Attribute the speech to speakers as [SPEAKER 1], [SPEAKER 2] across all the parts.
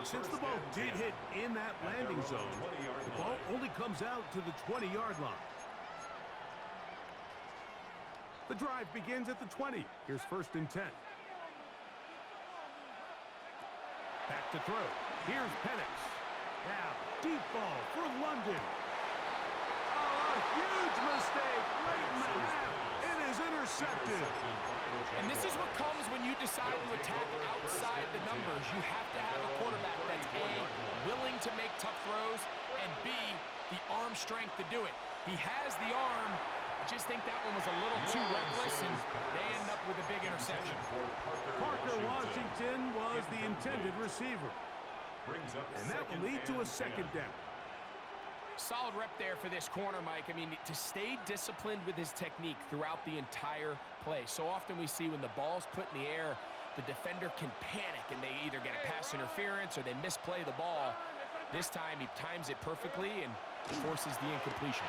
[SPEAKER 1] Since the ball did hit in that landing zone, the ball only comes out to the 20-yard line. The drive begins at the 20. Here's 1st and 10. Back to throw. Here's Penix. Now, deep ball for London. Oh, a huge mistake late in the half. It is intercepted.
[SPEAKER 2] And this is what comes when you decide to attack outside the numbers. You have to have a quarterback that's A, willing to make tough throws, and B, the arm strength to do it. He has the arm. I just think that one was a little too reckless, and they end up with a big interception.
[SPEAKER 1] Parker Washington was the intended receiver. And that will lead to a 2nd down.
[SPEAKER 2] Solid rep there for this corner, Mike. I mean, to stay disciplined with his technique throughout the entire play. So often we see when the ball's put in the air, the defender can panic, and they either get a pass interference or they misplay the ball. This time, he times it perfectly and forces the incompletion.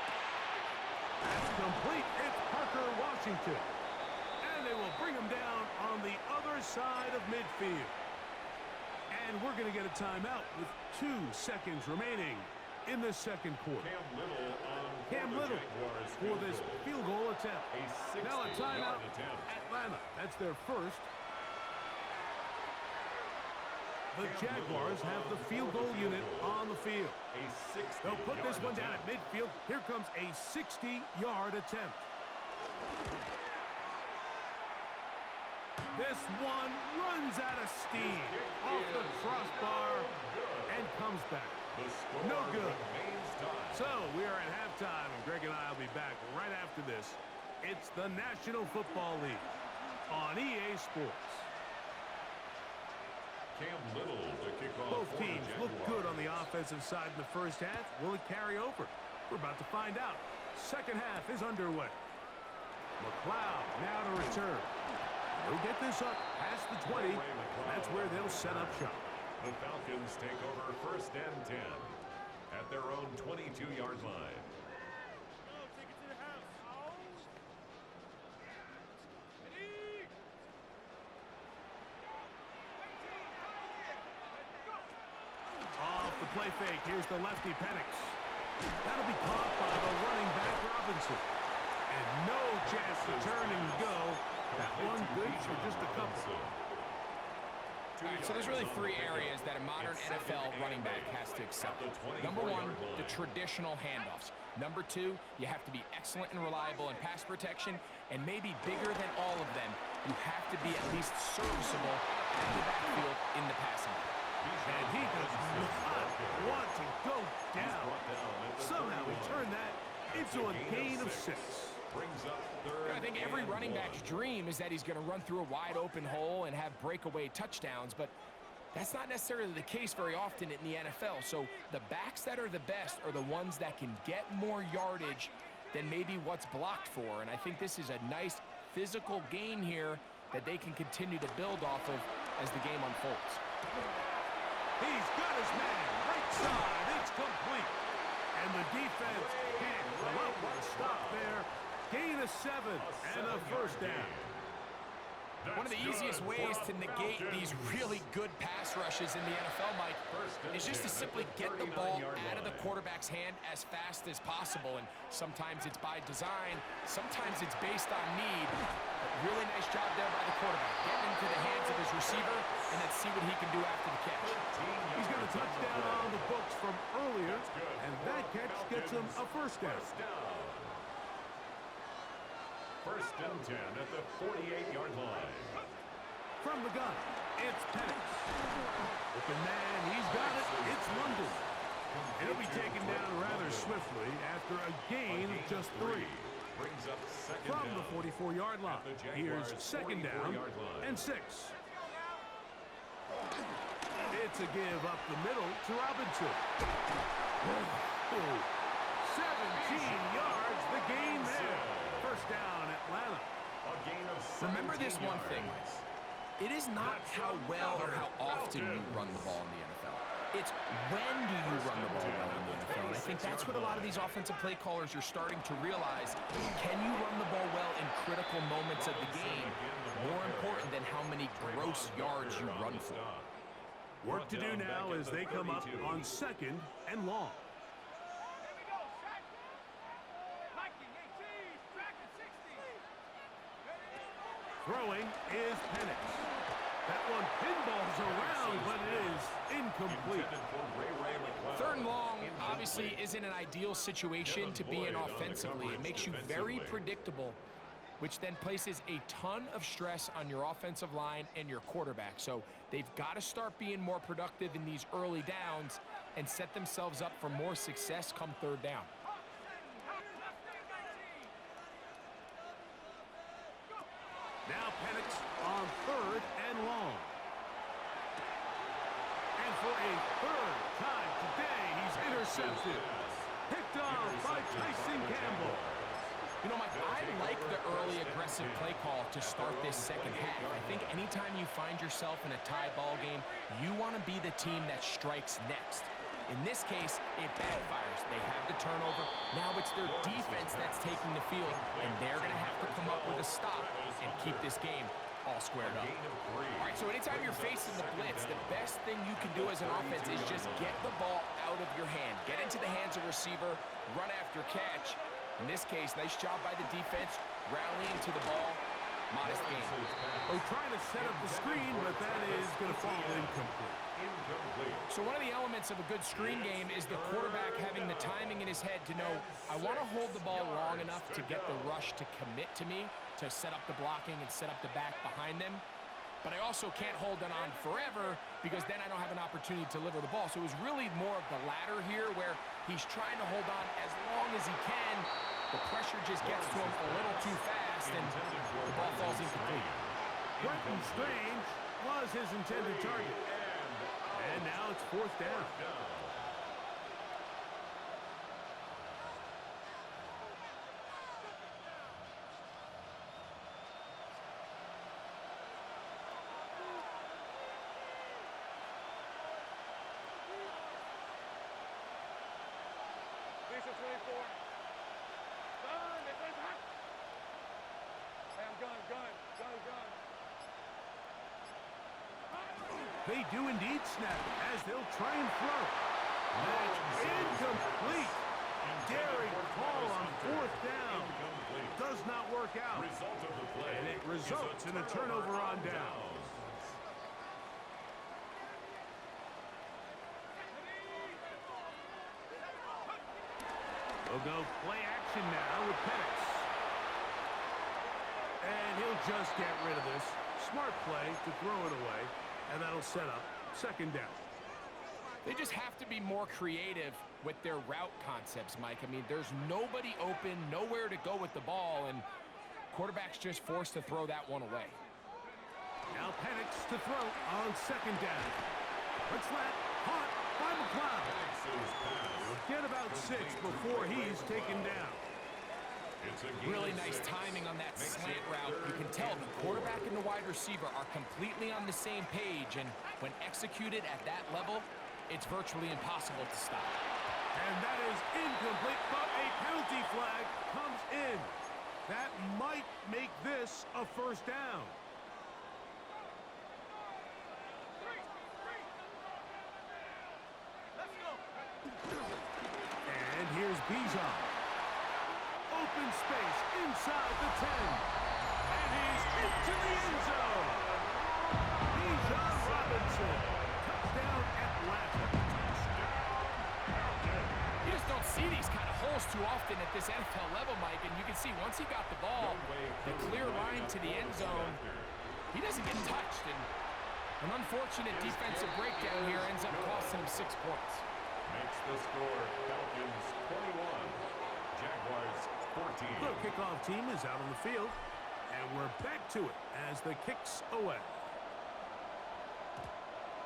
[SPEAKER 1] That's complete. It's Parker Washington. And they will bring him down on the other side of midfield. And we're going to get a timeout with 2 seconds remaining in the 2nd quarter. Cam Little for this field goal attempt. Now a timeout, Atlanta. That's their first. The Jaguars have the field goal unit on the field. They'll put this one down at midfield. Here comes a 60-yard attempt. This one runs out of steam off the crossbar and comes back. No good. So we are at halftime, and Greg and I will be back right after this. It's the National Football League on EA Sports. Both teams look good on the offensive side in the first half. Will it carry over? We're about to find out. Second half is underway. McLeod now to return. They'll get this up past the 20. That's where they'll set up shop.
[SPEAKER 3] The Falcons take over 1st and 10 at their own 22-yard line.
[SPEAKER 1] Off the play fake, here's the lefty Penix. That'll be caught by the running back Robinson. And no chance to turn and go. That one good for just a couple.
[SPEAKER 2] So there's really 3 areas that a modern NFL running back has to excel. Number 1, the traditional handoffs. Number 2, you have to be excellent and reliable in pass protection. And maybe bigger than all of them, you have to be at least serviceable in the backfield in the passing game.
[SPEAKER 1] And he does not want to go down. Somehow he turned that into a gain of 6.
[SPEAKER 2] I think every running back's dream is that he's going to run through a wide open hole and have breakaway touchdowns, but that's not necessarily the case very often in the NFL. So the backs that are the best are the ones that can get more yardage than maybe what's blocked for. And I think this is a nice physical gain here that they can continue to build off of as the game unfolds.
[SPEAKER 1] He's got his man right side. It's complete. And the defense can't come up with a stop there. Gain of 7 and a 1st down.
[SPEAKER 2] One of the easiest ways to negate these really good pass rushes in the NFL, Mike, is just to simply get the ball out of the quarterback's hand as fast as possible. And sometimes it's by design, sometimes it's based on need. But really nice job there by the quarterback, getting into the hands of his receiver, and then see what he can do after the catch.
[SPEAKER 1] He's got a touchdown on the books from earlier, and that catch gets him a 1st down.
[SPEAKER 3] 1st and 10 at the 48-yard line.
[SPEAKER 1] From the gun, it's Penix. Looking man, he's got it. It's London. And he'll be taken down rather swiftly after a gain of just 3. From the 44-yard line, here's 2nd down and 6. It's a give up the middle to Robinson. 17 yards, the gain there. 1st down, Atlanta.
[SPEAKER 2] Remember this one thing. It is not how well or how often you run the ball in the NFL. It's when do you run the ball well in the NFL. And I think that's what a lot of these offensive play callers are starting to realize. Can you run the ball well in critical moments of the game? More important than how many gross yards you run for.
[SPEAKER 1] Work to do now as they come up on 2nd and long. Throwing is Penix. That one pinballs around, but it is incomplete.
[SPEAKER 2] 3rd and long obviously isn't an ideal situation to be in offensively. It makes you very predictable, which then places a ton of stress on your offensive line and your quarterback. So they've got to start being more productive in these early downs and set themselves up for more success come 3rd down.
[SPEAKER 1] Now Penix on 3rd and long. And for a 3rd time today, he's intercepted. Picked off by Tyson Campbell.
[SPEAKER 2] You know, Mike, I like the early aggressive play call to start this 2nd half. I think anytime you find yourself in a tie ball game, you want to be the team that strikes next. In this case, it backfires. They have the turnover. Now it's their defense that's taking the field, and they're going to have to come up with a stop and keep this game all squared up. All right, so anytime you're facing the blitz, the best thing you can do as an offense is just get the ball out of your hand. Get into the hands of receiver, run after catch. In this case, nice job by the defense, rallying to the ball. Modest game.
[SPEAKER 1] Oh, trying to set up the screen, but that is going to fall incomplete.
[SPEAKER 2] So one of the elements of a good screen game is the quarterback having the timing in his head to know, I want to hold the ball long enough to get the rush to commit to me, to set up the blocking and set up the back behind them. But I also can't hold it on forever because then I don't have an opportunity to deliver the ball. So it was really more of the latter here where he's trying to hold on as long as he can. The pressure just gets to him a little too fast and the ball falls incomplete.
[SPEAKER 1] Brenton Strange was his intended target. And now it's 4th down. They do indeed snap as they'll try and throw. That's incomplete. Daring call on 4th down. Does not work out. And it results in a turnover on down. We'll go play action now with Penix. And he'll just get rid of this. Smart play to throw it away. And that'll set up 2nd down.
[SPEAKER 2] They just have to be more creative with their route concepts, Mike. I mean, there's nobody open, nowhere to go with the ball, and quarterback's just forced to throw that one away.
[SPEAKER 1] Now Penix to throw on 2nd down. Let's let caught by McLeod. He'll get about 6 before he's taken down.
[SPEAKER 2] Really nice timing on that slant route. You can tell the quarterback and the wide receiver are completely on the same page, and when executed at that level, it's virtually impossible to stop.
[SPEAKER 1] And that is incomplete, but a penalty flag comes in. That might make this a 1st down. And here's Bijan. Open space inside the 10. And he's into the end zone. Bijan Robinson. Touchdown Atlanta.
[SPEAKER 2] You just don't see these kind of holes too often at this NFL level, Mike. And you can see once he got the ball, the clear line to the end zone, he doesn't get touched. And an unfortunate defensive breakdown here ends up costing him 6 points.
[SPEAKER 3] Makes the score Falcons 21, Jaguars 14.
[SPEAKER 1] The kickoff team is out on the field, and we're back to it as the kick's away.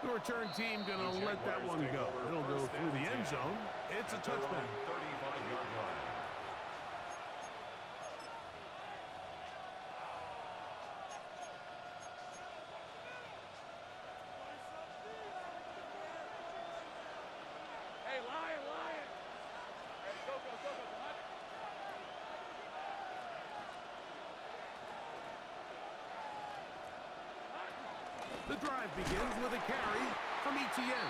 [SPEAKER 1] The return team going to let that one go. It'll go through the end zone. It's a touchback.
[SPEAKER 3] 35-yard line.
[SPEAKER 1] The drive begins with a carry from ETN.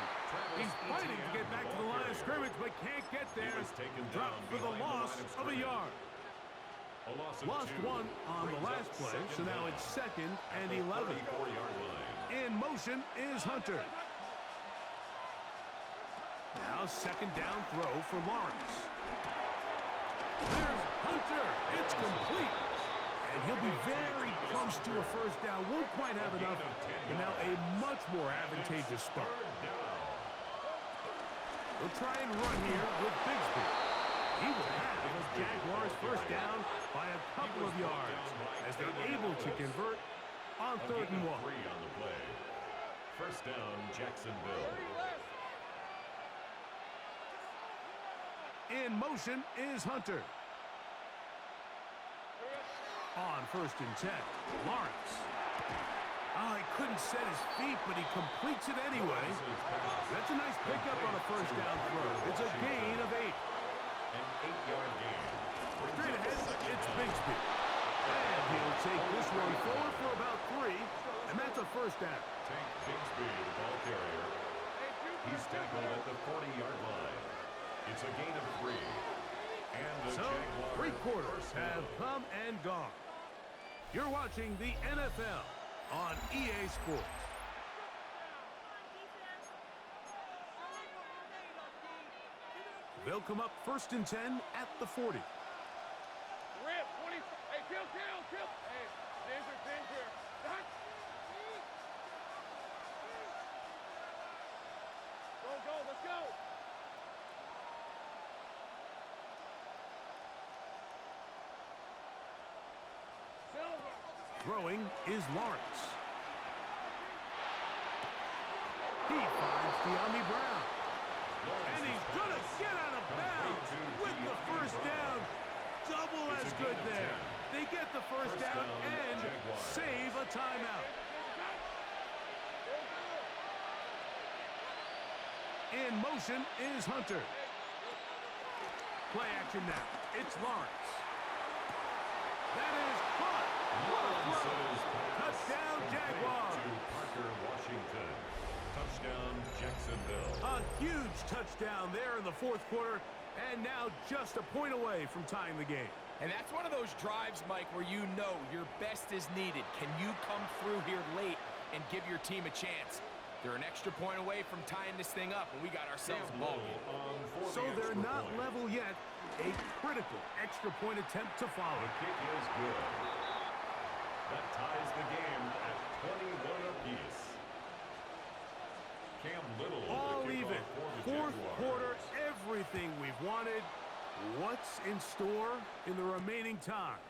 [SPEAKER 1] He's fighting to get back to the line of scrimmage, but can't get there. Dropped for the loss of a yard. Lost one on the last play, so now it's 2nd and 11. In motion is Hunter. Now 2nd down throw for Lawrence. There's Hunter. It's complete. And he'll be very close to a 1st down. Won't quite have enough. And now a much more advantageous spot. We'll try and run here with Bigsby. He will have the Jaguars 1st down by a couple of yards as they're able to convert on 3rd and 1.
[SPEAKER 3] 1st down, Jacksonville.
[SPEAKER 1] In motion is Hunter. On 1st and 10, Lawrence. Oh, he couldn't set his feet, but he completes it anyway. That's a nice pickup on a 1st down throw. It's a gain of 8.
[SPEAKER 3] An 8-yard gain.
[SPEAKER 1] Straight ahead, it's Bigsby. And he'll take this one forward for about 3, and that's a 1st down.
[SPEAKER 3] Take Bigsby, the ball carrier. He's tackled at the 40-yard line. It's a gain of 3. And the
[SPEAKER 1] So, 3 quarters have come and gone. You're watching the NFL on EA Sports. They'll come up 1st and 10 at the 40.
[SPEAKER 4] Rip, 20. Hey, kill. Hey, danger. Go, let's go. Silver.
[SPEAKER 1] Throwing is Lawrence. He finds De'Ami Brown. And he's going to get out of bounds with the 1st down. Double as good there. They get the 1st down and save a timeout. In motion is Hunter. Play action now. It's Lawrence. That is caught. What a throw. Touchdown, Jaguars.
[SPEAKER 3] Parker, Washington. Touchdown, Jacksonville.
[SPEAKER 1] A huge touchdown there in the 4th quarter, and now just a point away from tying the game.
[SPEAKER 2] And that's one of those drives, Mike, where you know your best is needed. Can you come through here late and give your team a chance? They're an extra point away from tying this thing up, and we got ourselves a ball game.
[SPEAKER 1] So they're not level yet. A critical extra point attempt to follow.
[SPEAKER 3] The kick is good. That ties the game at 21 apiece. Cam Little.
[SPEAKER 1] All even. 4th quarter, everything we've wanted. What's in store in the remaining time?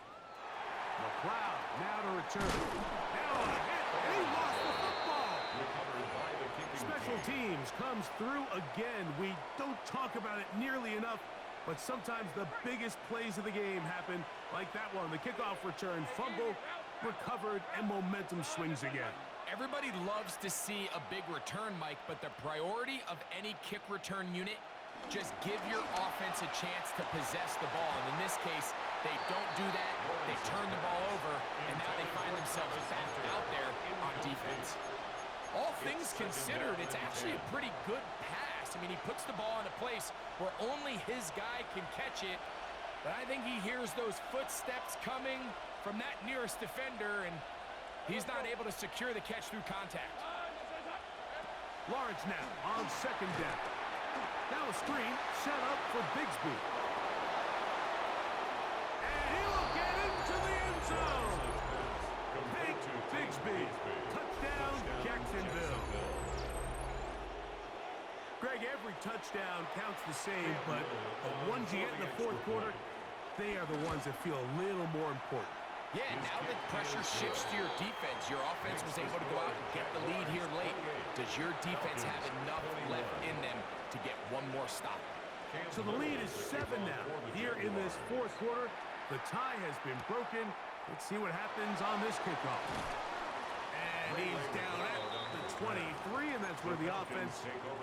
[SPEAKER 1] McLeod now to return. Now a hit, and he lost the football.
[SPEAKER 3] Recovered by the kicking
[SPEAKER 1] Special teams comes through again. We don't talk about it nearly enough, but sometimes the biggest plays of the game happen like that one. The kickoff return, fumble, recovered, and momentum swings again.
[SPEAKER 2] Everybody loves to see a big return, Mike, but the priority of any kick return unit, just give your offense a chance to possess the ball. And in this case, they don't do that. They turn the ball over, and now they find themselves back out there on defense. All things considered, it's actually a pretty good pass. I mean, he puts the ball in a place where only his guy can catch it. But I think he hears those footsteps coming from that nearest defender, and he's not able to secure the catch through contact.
[SPEAKER 1] Lawrence now on 2nd down. Now a screen set up for Bigsby. And he will get into the end zone. Take Bigsby. Touchdown, Jacksonville. Greg, every touchdown counts the same, but the ones you get in the 4th quarter, they are the ones that feel a little more important.
[SPEAKER 2] Yeah, now that pressure shifts to your defense, your offense was able to go out and get the lead here late. Does your defense have enough left in them to get one more stop?
[SPEAKER 1] So the lead is 7 now. Here in this 4th quarter, the tie has been broken. Let's see what happens on this kickoff. And he's down at the 23, and that's where the offense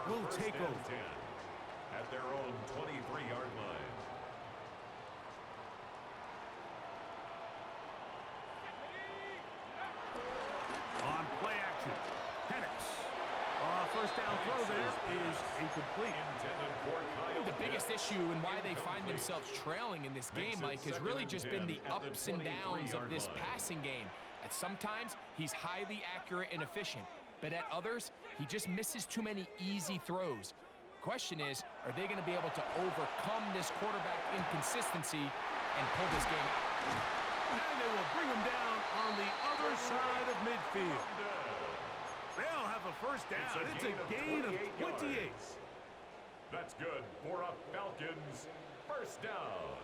[SPEAKER 1] will take over.
[SPEAKER 3] At their own 23-yard line.
[SPEAKER 1] On play action, Penix. 1st down throw there is incomplete.
[SPEAKER 2] The biggest issue and why they find themselves trailing in this game, Mike, has really just been the ups and downs of this passing game. At sometimes, he's highly accurate and efficient, but at others, he just misses too many easy throws. Question is, are they going to be able to overcome this quarterback inconsistency and pull this game out?
[SPEAKER 1] And they will bring him down on the other side of midfield. They'll have a first down. It's a gain of 28.
[SPEAKER 3] That's good for a Falcons first down.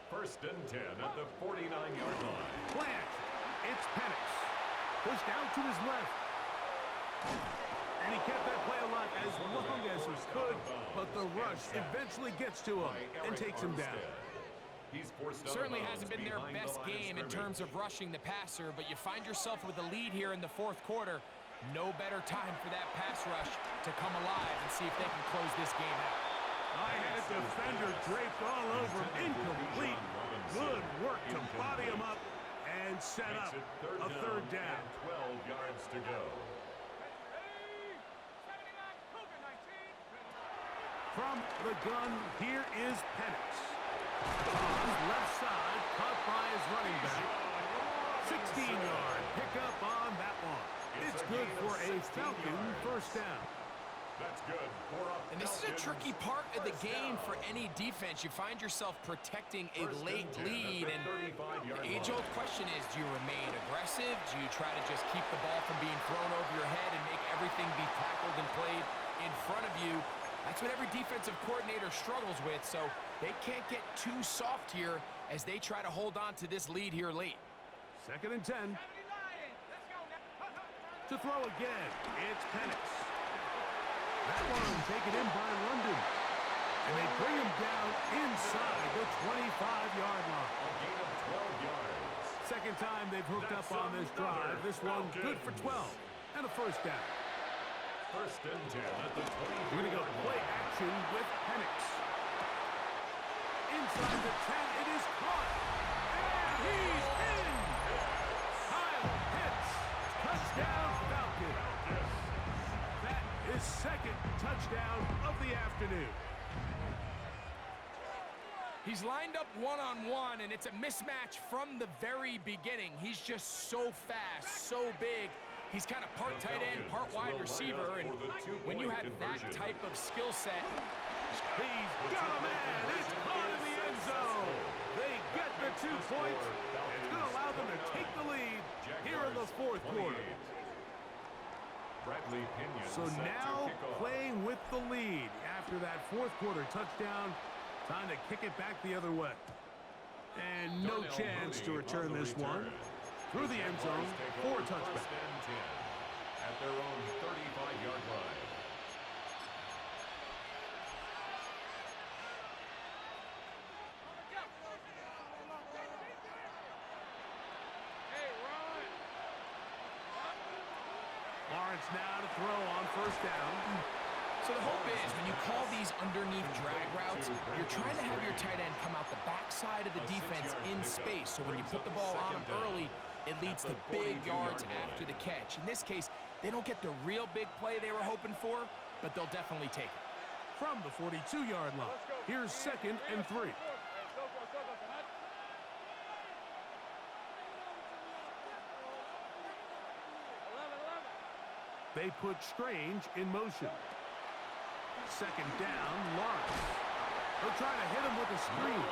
[SPEAKER 3] First and 10 at the 49-yard line.
[SPEAKER 1] Plant. It's Penix. Pushed out to his left. And he kept that play alive as long as he could, but the rush eventually gets to him and takes him down.
[SPEAKER 2] Certainly hasn't been their best game in terms of rushing the passer, but you find yourself with a lead here in the fourth quarter. No better time for that pass rush to come alive and see if they can close this game out.
[SPEAKER 1] I had a defender draped all over him. Incomplete. Good work to body him up and set up a third down.
[SPEAKER 3] 12 yards to go.
[SPEAKER 1] From the gun, here is Penix. On his left side, caught by his running back. 16-yard pickup on that one. It's good for a Falcon first down.
[SPEAKER 3] That's good for a
[SPEAKER 2] And this is a tricky part of the game for any defense. You find yourself protecting a late lead, and the age-old question is, do you remain aggressive? Do you try to just keep the ball from being thrown over your head and make everything be tackled and played in front of you? That's what every defensive coordinator struggles with, so they can't get too soft here as they try to hold on to this lead here late.
[SPEAKER 1] Second and 10. To throw again, it's Penix. That one taken in by London. And they bring him down inside the 25-yard line.
[SPEAKER 3] A gain of 12 yards.
[SPEAKER 1] Second time they've hooked up on this drive. This one good for 12 and a first down.
[SPEAKER 3] First and 10 at the 20.
[SPEAKER 1] We're going to go play action with Penix. Inside the 10, it is caught. And he's in. Kyle Pitts. Touchdown Falcon. That is second touchdown of the afternoon.
[SPEAKER 2] He's lined up one-on-one, and it's a mismatch from the very beginning. He's just so fast, so big. He's kind of part tight end, part wide receiver, and when you have that type of skill set,
[SPEAKER 1] he's got a man. It's caught in the end zone. They get the 2 points. It's going to allow them to take the lead here in the fourth quarter. So now playing with the lead after that fourth quarter touchdown, time to kick it back the other way. And no chance to return this one. Through the end zone for a touchback.
[SPEAKER 3] At their own 35-yard line.
[SPEAKER 1] Lawrence now to throw on first down.
[SPEAKER 2] so the hope is when you call these underneath drag routes, you're trying to have your tight end come out the backside of the defense in space. So when you put the ball on him early, it leads to big yards after the catch. In this case, they don't get the real big play they were hoping for, but they'll definitely take it.
[SPEAKER 1] From the 42-yard line, here's second and 3. They put Strange in motion. Second down, Lawrence. They'll try to hit him with a screen.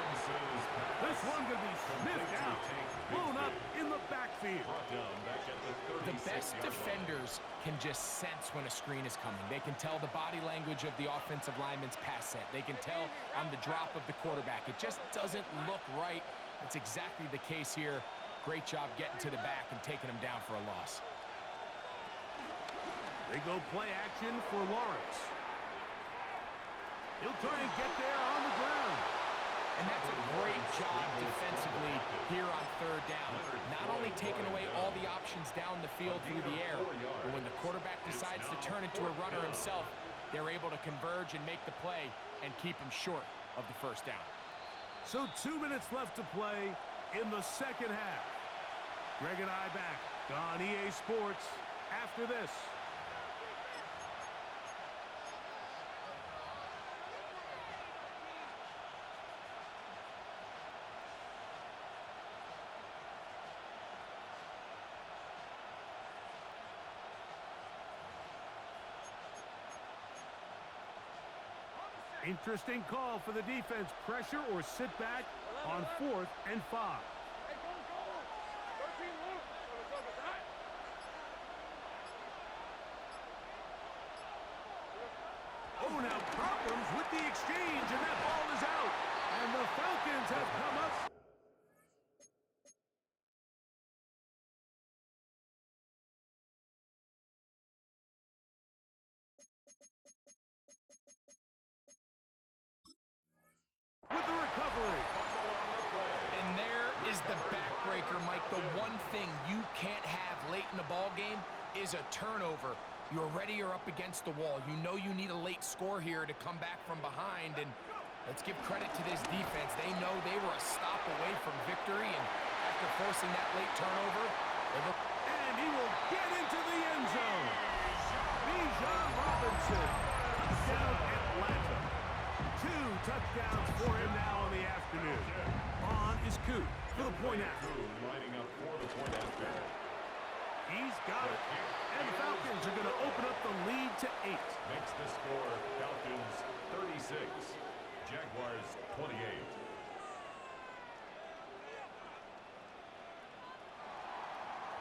[SPEAKER 1] This one could be sniffed out, blown up in the backfield.
[SPEAKER 2] The best defenders can just sense when a screen is coming. They can tell the body language of the offensive lineman's pass set. They can tell on the drop of the quarterback. It just doesn't look right. That's exactly the case here. Great job getting to the back and taking him down for a loss.
[SPEAKER 1] They go play action for Lawrence. He'll try and get there on the ground.
[SPEAKER 2] And that's a great job defensively here on third down. Not only taking away all the options down the field through the air, but when the quarterback decides to turn into a runner himself, they're able to converge and make the play and keep him short of the first down.
[SPEAKER 1] So 2 minutes left to play in the second half. Greg and I back on EA Sports after this. Interesting call for the defense. Pressure or sit back on 4th and 5.
[SPEAKER 4] Hey, go, go. 13 loose. Right?
[SPEAKER 1] Oh, now problems with the exchange, and that ball is out. And the Falcons have come up. With the recovery.
[SPEAKER 2] And there is the backbreaker, Mike. The one thing you can't have late in the ball game is a turnover. You're ready, you're up against the wall. You know you need a late score here to come back from behind, and let's give credit to this defense. They know they were a stop away from victory, and after forcing that late turnover,
[SPEAKER 1] and he will get into the end zone. Bijan Robinson, touchdown Atlanta. 2 touchdowns for him now in the afternoon. On is Coop for the point after.
[SPEAKER 3] Lining up for the point after.
[SPEAKER 1] He's got it. And the Falcons are going to open up the lead to 8.
[SPEAKER 3] Makes the score Falcons 36, Jaguars 28.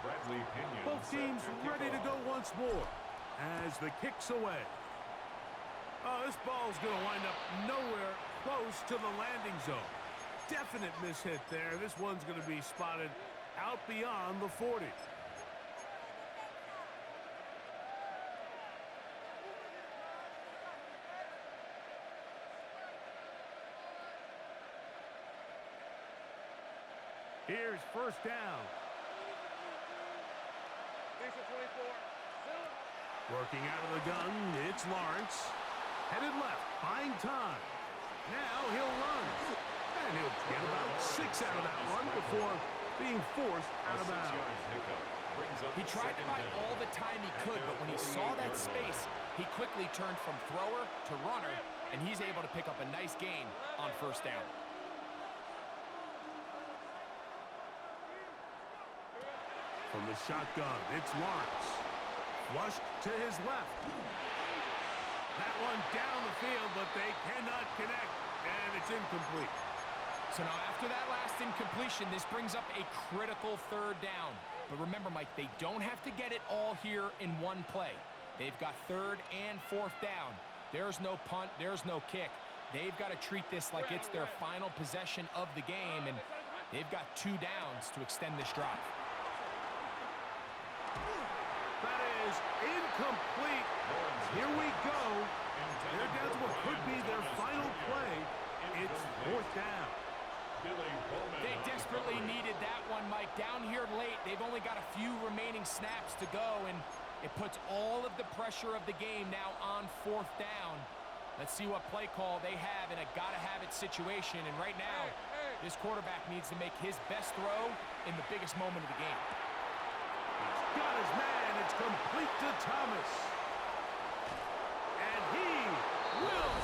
[SPEAKER 3] Bradley Pinion.
[SPEAKER 1] Both teams ready to go once more as the kick's away. Oh, this ball's going to wind up nowhere close to the landing zone. Definite mishit there. This one's going to be spotted out beyond the 40. Here's first down.
[SPEAKER 4] Decent 24. Still.
[SPEAKER 1] Working out of the gun, it's Lawrence. Headed left, buying time. Now he'll run. And he'll get about 6 out of that one before being forced out of bounds.
[SPEAKER 2] he tried to buy all the time he could, but when he saw that space, he quickly turned from thrower to runner, and he's able to pick up a nice gain on first down.
[SPEAKER 1] From the shotgun, it's Lawrence. Flushed to his left. That one down the field, but they cannot connect, and it's incomplete.
[SPEAKER 2] So now after that last incompletion, this brings up a critical third down. But remember, Mike, they don't have to get it all here in one play. They've got third and fourth down. There's no punt, there's no kick. They've got to treat this like it's their final possession of the game, and they've got 2 downs to extend this drive.
[SPEAKER 1] That is incomplete. Here we go. They're down to what could be their final play. It's fourth down.
[SPEAKER 2] They desperately needed that one, Mike. Down here late, they've only got a few remaining snaps to go, and it puts all of the pressure of the game now on fourth down. Let's see what play call they have in a gotta-have-it situation, and right now, this quarterback needs to make his best throw in the biggest moment of the game.
[SPEAKER 1] He's got his man. It's complete to Thomas. And he will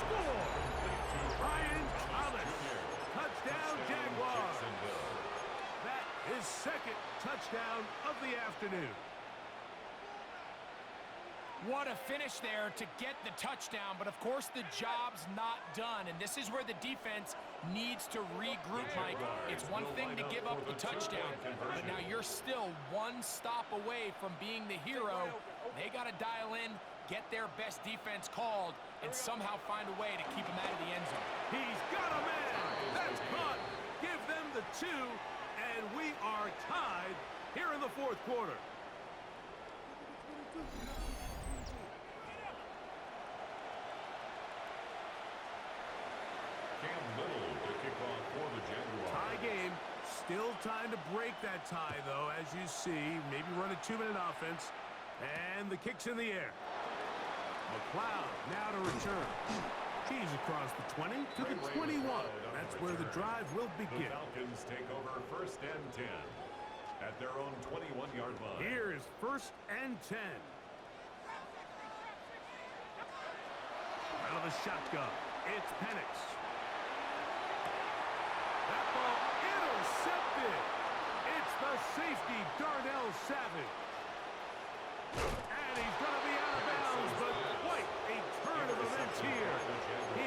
[SPEAKER 1] score. Brian Thomas. Touchdown, Jaguars. That is second touchdown of the afternoon.
[SPEAKER 2] What a finish there to get the touchdown, but of course the job's not done, and this is where the defense needs to regroup, Mike. It's one thing to give up the touchdown, but now you're still one stop away from being the hero. They got to dial in, get their best defense called, and somehow find a way to keep him out of the end zone.
[SPEAKER 1] He's got a man. That's caught. Give them the 2, and we are tied here in the fourth quarter. Tie game. Still time to break that tie, though, as you see. Maybe run a 2-minute offense. And the kick's in the air. McLeod now to return. He's across the 20 to the 21. That's where the drive will begin.
[SPEAKER 3] The Falcons take over first and 10 at their own 21-yard line.
[SPEAKER 1] Here's first and 10. Out of the shotgun, it's Penix. That ball intercepted. It's the safety, Darnell Savage. And he's going to be out of bounds, but quite a turn of events here. He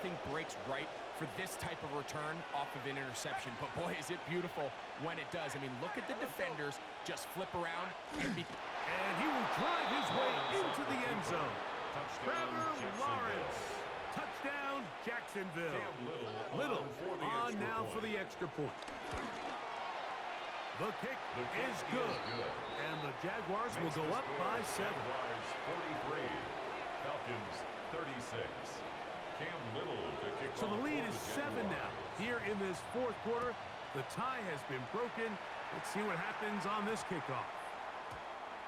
[SPEAKER 2] nothing breaks right for this type of return off of an interception. But boy, is it beautiful when it does. I mean, look at the defenders just flip around and be...
[SPEAKER 1] And he will drive his way into the end zone. Trevor Lawrence. Touchdown, Jacksonville. Little on now for the extra point. The kick is good. And the Jaguars will go up by 7.
[SPEAKER 3] Jaguars 43. Falcons 36. Cam Little to kick
[SPEAKER 1] So the
[SPEAKER 3] off
[SPEAKER 1] lead
[SPEAKER 3] for
[SPEAKER 1] is
[SPEAKER 3] the
[SPEAKER 1] 7 now.
[SPEAKER 3] Jaguars.
[SPEAKER 1] Here in this fourth quarter, the tie has been broken. Let's see what happens on this kickoff.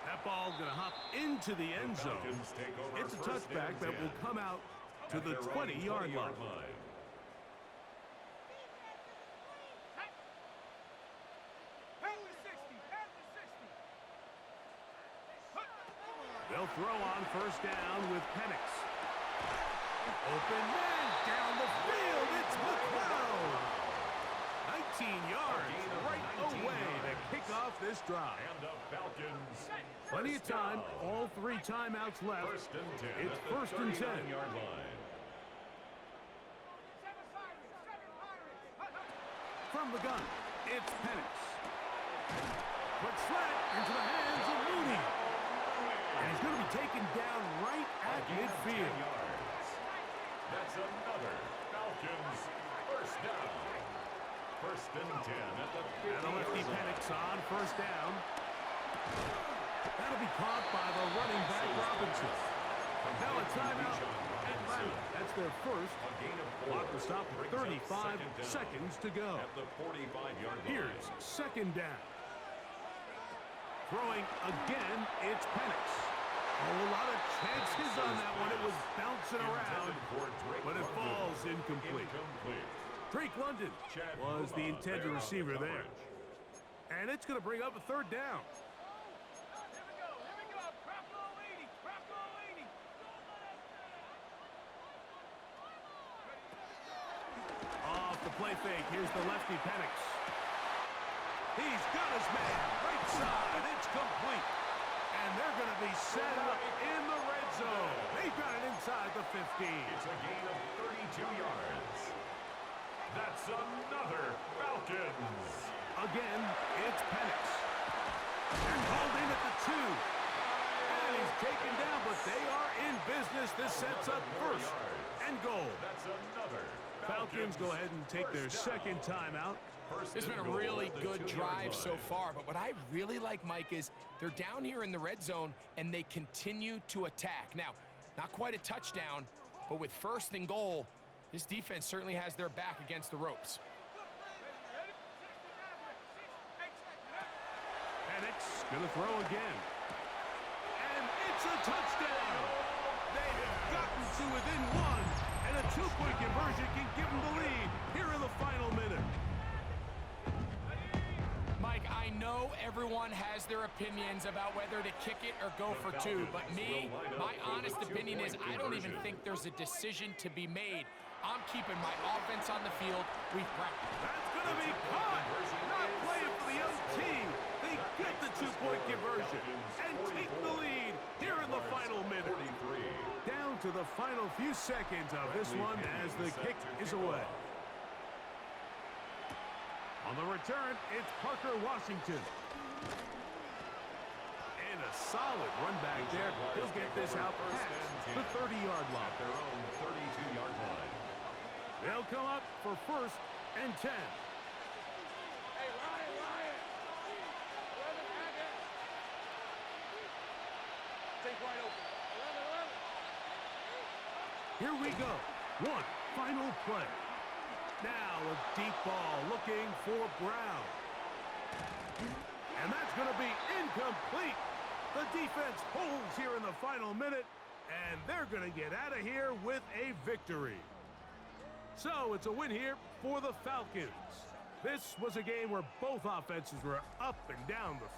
[SPEAKER 1] That ball going to hop into the end zone.
[SPEAKER 3] Falcons take over
[SPEAKER 1] It's a
[SPEAKER 3] first
[SPEAKER 1] touchback
[SPEAKER 3] and
[SPEAKER 1] that
[SPEAKER 3] 10
[SPEAKER 1] will come out to
[SPEAKER 3] at
[SPEAKER 1] the
[SPEAKER 3] their own
[SPEAKER 1] 20-yard line. They'll throw on first down with Penix. Open man down the field. It's McLeod. 19 yards right away to kick off this drive.
[SPEAKER 3] And the Falcons.
[SPEAKER 1] Plenty of time. All 3 timeouts left.
[SPEAKER 3] First and 10.
[SPEAKER 1] It's
[SPEAKER 3] at the
[SPEAKER 1] first and 10.
[SPEAKER 3] 39-yard line.
[SPEAKER 1] From the gun, it's Penix. Quick slant into the hands of Mooney. And he's going to be taken down right at midfield.
[SPEAKER 3] That's another Falcons first down. First and 10 at the 50.
[SPEAKER 1] And the lefty Penix on first down. That'll be caught by the running back Robinson. Now a timeout. Atlanta. That's their first.
[SPEAKER 3] A gain of 4.
[SPEAKER 1] Clock will stop with 35 seconds to go.
[SPEAKER 3] At the 45-yard line.
[SPEAKER 1] Here's second down. Throwing again, it's Penix. A lot of chances on that one. It was bouncing around, but it falls incomplete. Drake London was the intended receiver there. And it's going to bring up a third down. Off the play fake, here's the lefty Penix. He's got his man, right side, it's complete. And they're going to be set up in the red zone. They've got it inside the 15.
[SPEAKER 3] It's a gain of 32 yards. That's another Falcons.
[SPEAKER 1] Again, it's Penix. They're called in at the 2. And he's taken down, but they are in business. This sets up first and goal.
[SPEAKER 3] That's another
[SPEAKER 1] Falcons go ahead and take their second timeout.
[SPEAKER 2] It's been a really good drive so far, but what I really like, Mike, is they're down here in the red zone, and they continue to attack. Now, not quite a touchdown, but with first and goal, this defense certainly has their back against the ropes.
[SPEAKER 1] Penix going to throw again. And it's a touchdown. They have gotten to within 1, and a 2-point conversion can give them the lead here in the final minute.
[SPEAKER 2] Mike, I know everyone has their opinions about whether to kick it or go for 2, but me, my honest opinion is I don't even think there's a decision to be made. I'm keeping my offense on the field. We've practiced.
[SPEAKER 1] That's going to be caught. Not playing for the OT. They get the 2-point conversion and take the lead here in the final minute. Down to the final few seconds of this one as the kick is away. On the return, it's Parker Washington. And a solid run back there. He'll get this out past the 30-yard line.
[SPEAKER 3] Their own 32-yard line.
[SPEAKER 1] They'll come up for first and 10.
[SPEAKER 4] Hey, Ryan. 11, Haggett. Take wide open. 11.
[SPEAKER 1] Here we go. One final play. Now a deep ball looking for Brown. And that's going to be incomplete. The defense holds here in the final minute, and they're going to get out of here with a victory. So it's a win here for the Falcons. This was a game where both offenses were up and down the